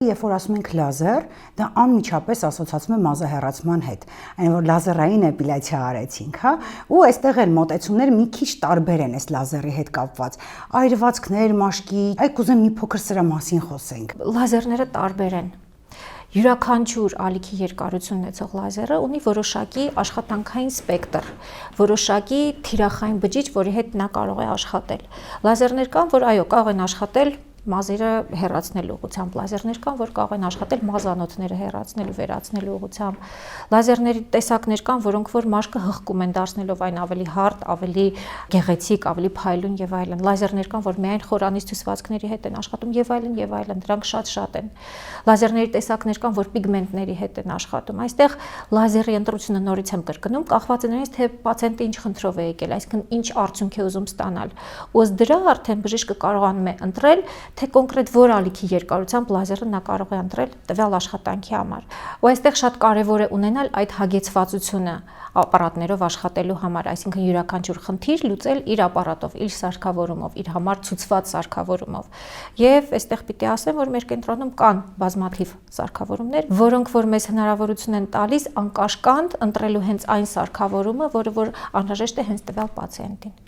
երբ որ ասում ենք լազեր, դա անմիջապես ասոցացվում է մազահեռացման հետ, այն որ լազերային էպիլյացիա արեցինք, հա, ու այստեղ էլ մոտեցումները մի քիչ տարբեր են այս լազերի հետ կապված։ Այրվածքներ, մաշկի, այ կուզեմ մի փոքր սրա մասին խոսենք։ Լազերները տարբեր են։ Յուրաքանչյուր ալիքի երկարություն ունեցող լազերը ունի որոշակի աշխատանքային սպեկտր, որոշակի թիրախային բջիջ, որի հետ նա կարող է աշխատել։ Լազերներ կան, որ այո, կարող են աշխատել մազերը հեռացնելու ուղղությամբ, լազերներ կան, որ կարող են աշխատել մազանոթները հեռացնելու, վերացնելու ուղղությամբ։ Լազերների տեսակներ կան, որոնք որ մաշկը հղկում են դարձնելով այն ավելի հարթ, ավելի գեղեցիկ, ավելի փայլուն եւ այլն։ Լազերներ կան, որ միայն խորանից հյուսվածքների հետ են աշխատում եւ այլն եւ այլն, դրանք շատ են։ Լազերների տեսակներ կան, որ պիգմենտների հետ են աշխատում։ Այստեղ լազերի ընտրությունը նորից եմ կրկնում, կախված է նրանից, թե պացիենտը ինչ խնդրով է եկել, այսինքն ինչ արդյունք է ուզում ստանալ։ Ու ըստ դրա արդեն բժիշկը կարողանում է ընտրել, թե կոնկրետ որ ալիքի երկարությամբ լազերը նա կարող է ընտրել տվյալ աշխատանքի համար։ Ու այստեղ շատ կարևոր է ունենալ այդ հագեցվածությունը ապարատներով աշխատելու համար, այսինքն յուրաքանչյուր խնդիր լուծել իր ապարատով, իր սարքավորումով, իր համար ցուցված սարքավորումով։ Եվ այստեղ պիտի ասեմ, որ մեր կենտրոնում կան բազմաթիվ սարքավորումներ, որոնք որ մեզ հնարավորություն են տալիս անկաշկանդ ընտրելու հենց այն սարքավորումը, որը որ անհրաժեշտ է հենց տվյալ պացիենտին։